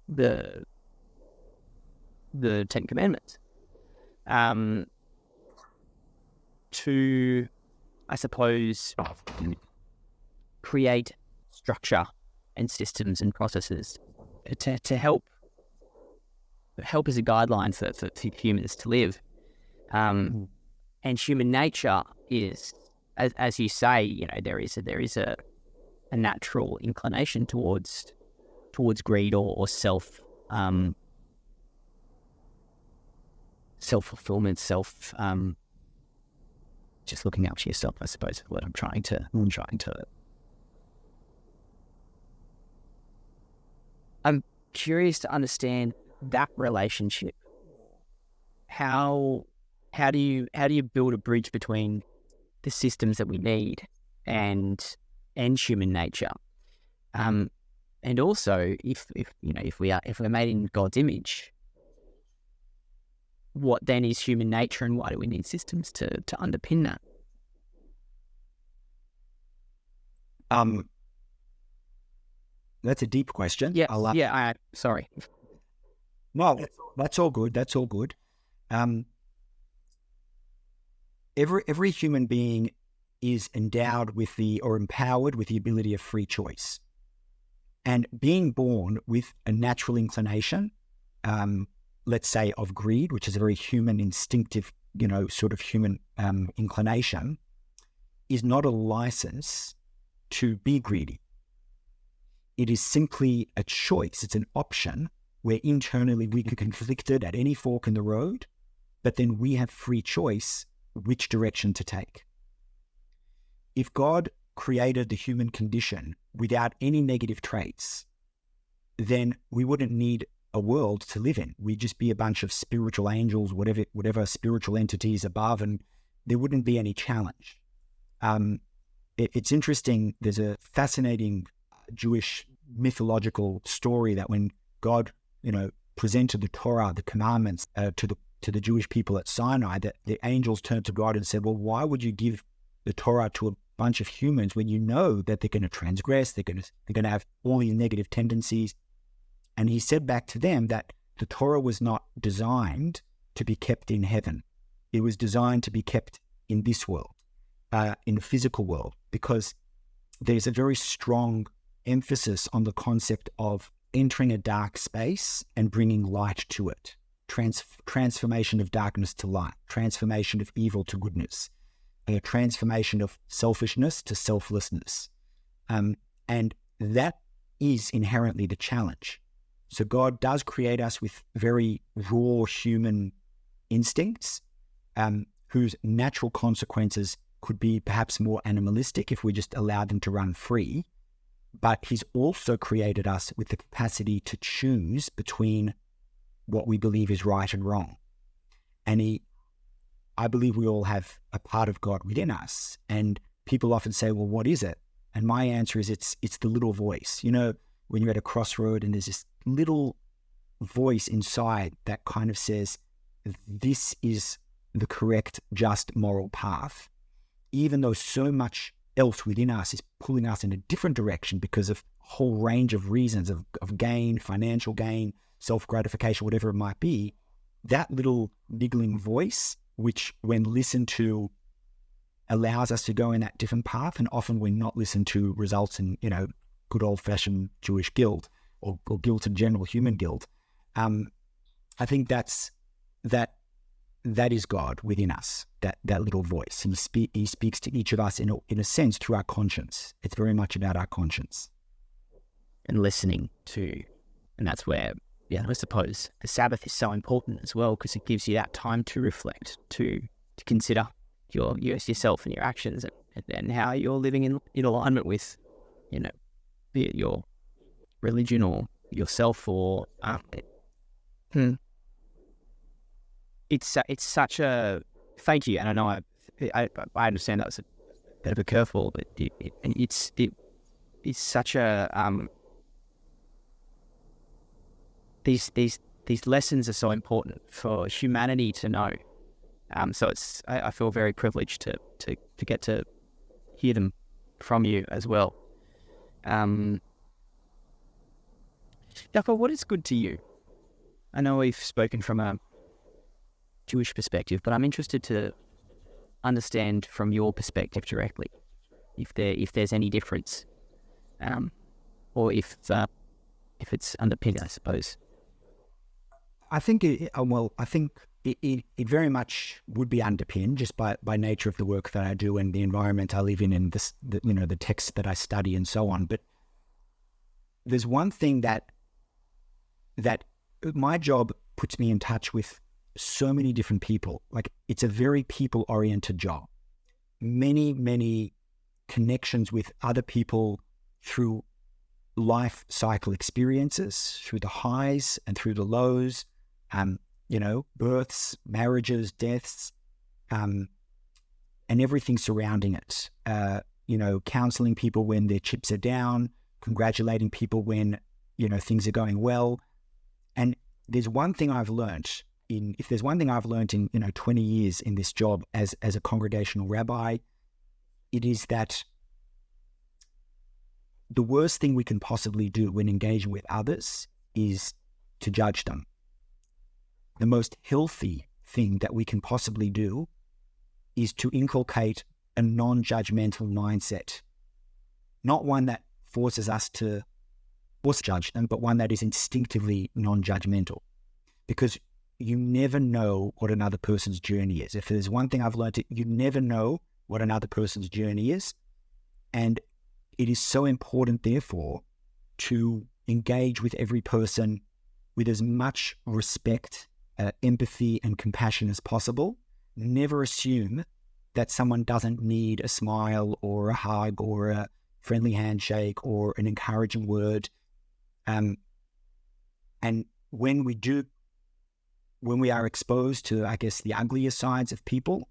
the 10 Commandments, to, I suppose, create structure and systems and processes to help as a guideline for humans to live. And human nature is, as you say, you know, there is a natural inclination towards greed or self-fulfillment, just looking after yourself, I suppose, is what I'm trying to. I'm curious to understand that relationship. How do you build a bridge between the systems that we need and human nature? And also, if we're made in God's image, what then is human nature, and why do we need systems to underpin that? That's a deep question. Yeah. Sorry. No, that's all good. That's all good. Every human being is endowed with empowered with the ability of free choice. And being born with a natural inclination, let's say of greed, which is a very human, instinctive, you know, sort of human inclination, is not a license to be greedy. It is simply a choice. It's an option where internally we could conflicted at any fork in the road, but then we have free choice which direction to take. If God created the human condition without any negative traits, then we wouldn't need a world to live in. We'd just be a bunch of spiritual angels, whatever spiritual entities above, and there wouldn't be any challenge. It's interesting. There's a fascinating Jewish mythological story that when God, you know, presented the Torah, the commandments, to the Jewish people at Sinai, that the angels turned to God and said, well, why would you give the Torah to a bunch of humans when you know that they're going to transgress, they're going to have all these negative tendencies? And he said back to them that the Torah was not designed to be kept in heaven. It was designed to be kept in this world, in the physical world, because there's a very strong emphasis on the concept of entering a dark space and bringing light to it. Transformation of darkness to light, transformation of evil to goodness, a transformation of selfishness to selflessness. And that is inherently the challenge. So God does create us with very raw human instincts, whose natural consequences could be perhaps more animalistic if we just allowed them to run free. But he's also created us with the capacity to choose between what we believe is right and wrong. And I believe we all have a part of God within us. And people often say, well, what is it? And my answer is it's the little voice. You know, when you're at a crossroad and there's this little voice inside that kind of says, this is the correct, just, moral path, even though so much else within us is pulling us in a different direction because of a whole range of reasons of gain, financial gain, self-gratification, whatever it might be. That little niggling voice, which when listened to allows us to go in that different path, and often we're not listened to results in, good old-fashioned Jewish guilt or guilt in general, human guilt. I think that is God within us, that little voice. He speaks to each of us in a sense through our conscience. It's very much about our conscience. And listening to, and that's where, I suppose the Sabbath is so important as well, because it gives you that time to reflect, to consider yourself and your actions, and how you're living in alignment with, be it your religion or yourself, or it's such a thank you. And I know I understand that was a bit of a curveball, but it's such a these lessons are so important for humanity to know. So I feel very privileged to get to hear them from you as well. Yaakov, what is good to you? I know we've spoken from a Jewish perspective, but I'm interested to understand from your perspective directly, if there's any difference, or if it's underpinned, I suppose. I think it very much would be underpinned just by nature of the work that I do and the environment I live in, and the texts that I study and so on. But there's one thing that my job puts me in touch with so many different people. Like, it's a very people-oriented job. Many, many connections with other people through life cycle experiences, through the highs and through the lows, births, marriages, deaths, and everything surrounding it. Counseling people when their chips are down, congratulating people when, things are going well. And there's one thing I've learned in 20 years in this job as a congregational rabbi, it is that the worst thing we can possibly do when engaging with others is to judge them. The most healthy thing that we can possibly do is to inculcate a non-judgmental mindset. Not one that forces us to judge them, but one that is instinctively non-judgmental. Because you never know what another person's journey is. If there's one thing I've learned, you never know what another person's journey is. And it is so important, therefore, to engage with every person with as much respect, empathy, and compassion as possible. Never assume that someone doesn't need a smile or a hug or a friendly handshake or an encouraging word. And when we are exposed to, I guess, the uglier sides of people,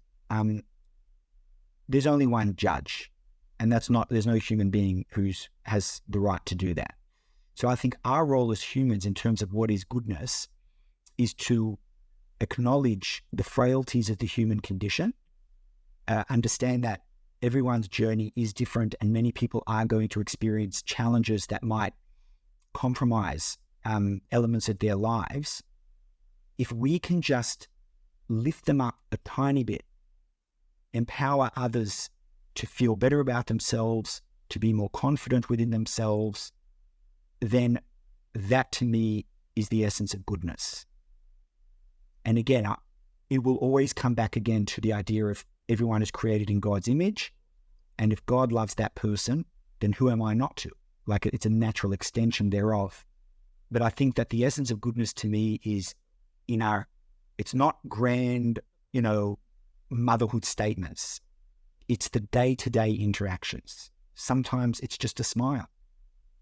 there's only one judge, and there's no human being who has the right to do that. So I think our role as humans in terms of what is goodness is to acknowledge the frailties of the human condition, understand that everyone's journey is different, and many people are going to experience challenges that might compromise elements of their lives. If we can just lift them up a tiny bit, empower others to feel better about themselves, to be more confident within themselves, then that to me is the essence of goodness. And again, it will always come back again to the idea of everyone is created in God's image. And if God loves that person, then who am I not to? Like, it's a natural extension thereof. But I think that the essence of goodness to me is it's not grand, motherhood statements. It's the day-to-day interactions. Sometimes it's just a smile.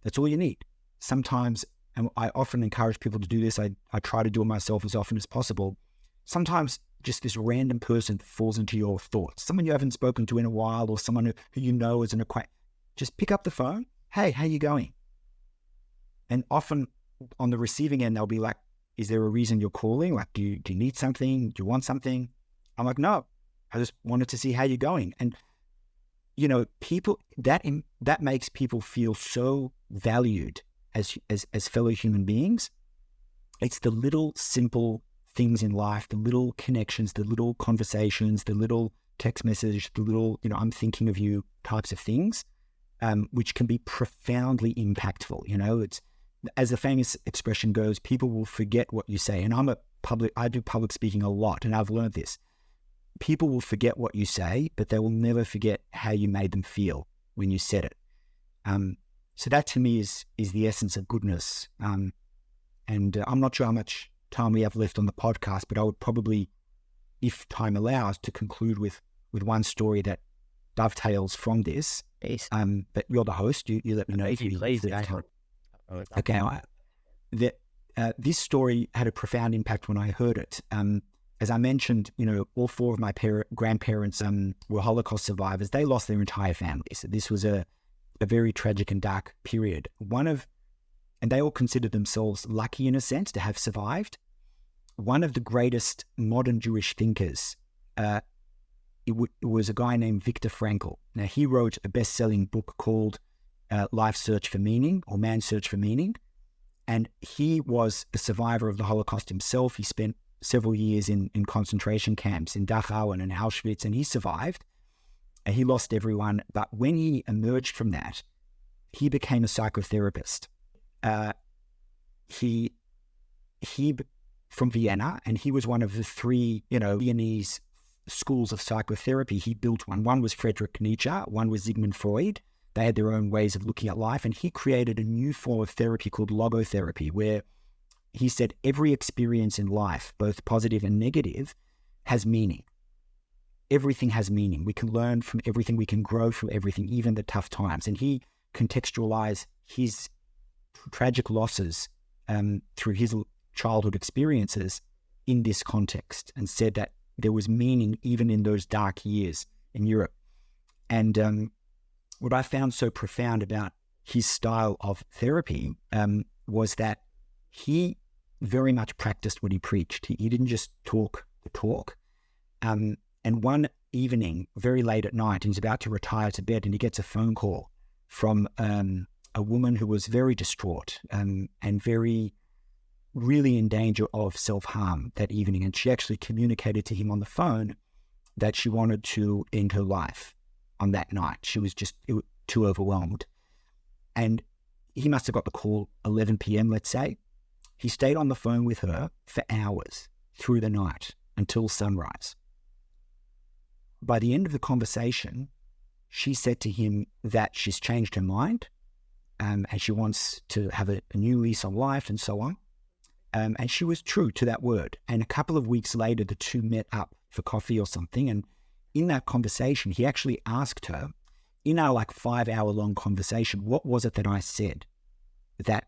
That's all you need. Sometimes, and I often encourage people to do this, I try to do it myself as often as possible. Sometimes just this random person falls into your thoughts. Someone you haven't spoken to in a while, or someone who you know is an acquaintance. Just pick up the phone. Hey, how you going? And often on the receiving end, they'll be like, is there a reason you're calling? Like, do you need something? Do you want something? I'm like, no, I just wanted to see how you're going. And, people, that makes people feel so valued as fellow human beings. It's the little simple things in life, the little connections, the little conversations, the little text message, the little, I'm thinking of you types of things, which can be profoundly impactful. It's, as the famous expression goes, people will forget what you say. And I do public speaking a lot, and I've learned this. People will forget what you say, but they will never forget how you made them feel when you said it. So that to me is the essence of goodness. And I'm not sure how much time we have left on the podcast, but I would probably, if time allows, to conclude with one story that dovetails from this. Yes. But you're the host. You let me know if you please. Okay. This story had a profound impact when I heard it. As I mentioned, all four of my grandparents were Holocaust survivors. They lost their entire families. So this was a very tragic and dark period. And they all considered themselves lucky in a sense to have survived. One of the greatest modern Jewish thinkers, it was a guy named Viktor Frankl. Now, he wrote a best-selling book called Life's Search for Meaning, or Man's Search for Meaning. And he was a survivor of the Holocaust himself. He spent several years in concentration camps in Dachau and in Auschwitz, and he survived. And he lost everyone. But when he emerged from that, he became a psychotherapist. He from Vienna, and he was one of the three, Viennese schools of psychotherapy. He built one. One was Friedrich Nietzsche, one was Sigmund Freud. They had their own ways of looking at life, and he created a new form of therapy called logotherapy, where he said every experience in life, both positive and negative, has meaning. Everything has meaning. We can learn from everything. We can grow from everything, even the tough times. And he contextualized his tragic losses through his childhood experiences in this context, and said that there was meaning even in those dark years in Europe. And what I found so profound about his style of therapy was that he very much practiced what he preached. He didn't just talk the talk. And one evening, very late at night, he's about to retire to bed, and he gets a phone call from a woman who was very distraught and really in danger of self-harm that evening. And she actually communicated to him on the phone that she wanted to end her life on that night. She was just too overwhelmed. And he must have got the call 11 p.m., let's say. He stayed on the phone with her for hours through the night until sunrise. By the end of the conversation, she said to him that she's changed her mind and she wants to have a new lease on life and so on. And she was true to that word. And a couple of weeks later, the two met up for coffee or something. And in that conversation, he actually asked her, in our 5-hour-long conversation, what was it that I said that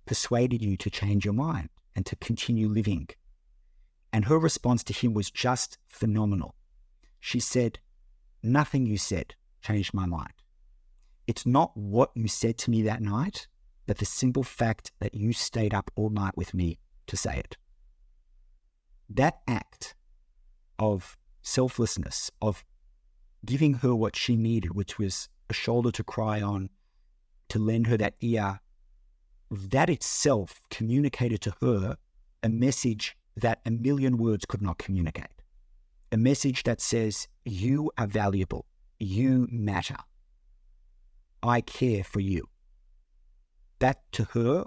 persuaded you to change your mind and to continue living? And her response to him was just phenomenal. She said, nothing you said changed my mind. It's not what you said to me that night, but the simple fact that you stayed up all night with me to say it. That act of selflessness, of giving her what she needed, which was a shoulder to cry on, to lend her that ear, that itself communicated to her a message that a million words could not communicate. A message that says, you are valuable, you matter, I care for you. That to her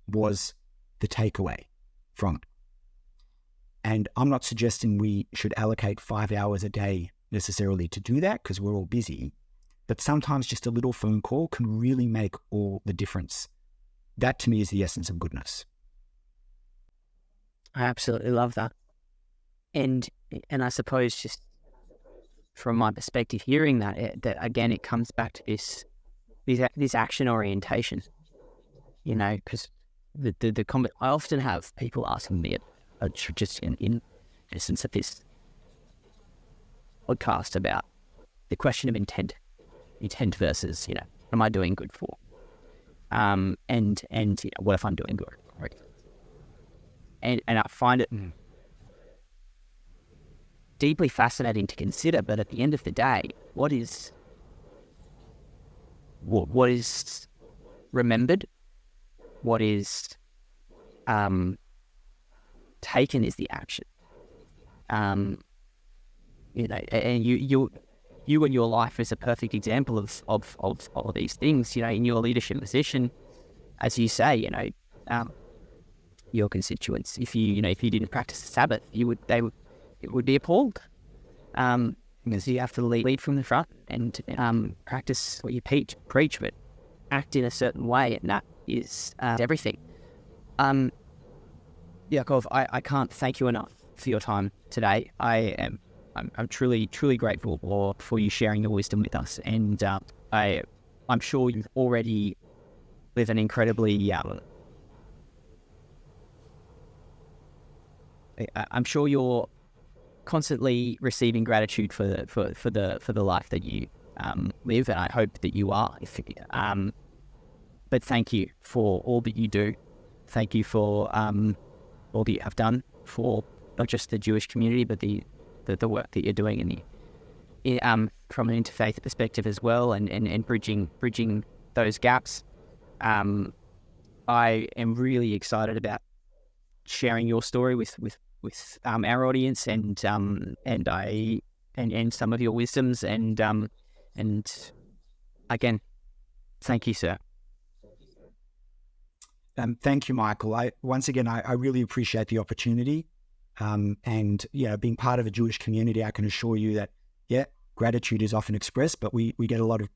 was the takeaway from it. And I'm not suggesting we should allocate 5 hours a day necessarily to do that, because we're all busy. But sometimes just a little phone call can really make all the difference. That to me is the essence of goodness. I absolutely love that. And I suppose just from my perspective, hearing that again, it comes back to this action orientation, because I often have people asking me, just in essence of this podcast, about the question of intent versus, what am I doing good for? And what if I'm doing good? Right? And I find it deeply fascinating to consider, but at the end of the day, what is remembered, what is taken is the action. and you and your life is a perfect example of these things. In your leadership position, as you say, your constituents, if you didn't practice the Sabbath, it would be appalled. Because you have to lead from the front and practice what you preach, but act in a certain way, and that is everything. Yaakov, I can't thank you enough for your time today. I'm truly grateful for you sharing your wisdom with us, and I'm sure you already live an incredibly I'm sure you're constantly receiving gratitude for the life that you live, and I hope that you are. But thank you for all that you do. Thank you for all that you have done for not just the Jewish community, but the work that you're doing from an interfaith perspective as well, and bridging those gaps. I am really excited about sharing your story with our audience, and some of your wisdoms, and again, thank you, sir. Thank you, Michael. I really appreciate the opportunity, and being part of a Jewish community, I can assure you that gratitude is often expressed, but we get a lot of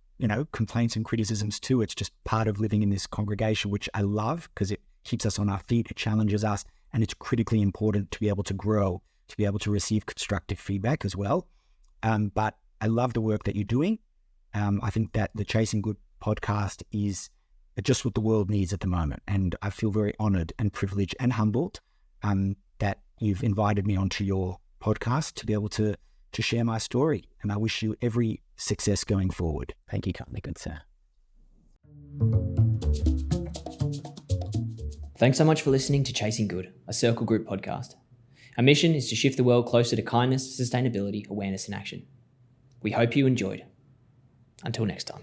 complaints and criticisms too. It's just part of living in this congregation, which I love because it keeps us on our feet, it challenges us, and it's critically important to be able to grow, to be able to receive constructive feedback as well. But I love the work that you're doing. I think that the Chasing Good podcast is just what the world needs at the moment. And I feel very honored and privileged and humbled that you've invited me onto your podcast to be able to share my story. And I wish you every success going forward. Thank you kindly, good sir. Thanks so much for listening to Chasing Good, a Circle Group podcast. Our mission is to shift the world closer to kindness, sustainability, awareness, and action. We hope you enjoyed. Until next time.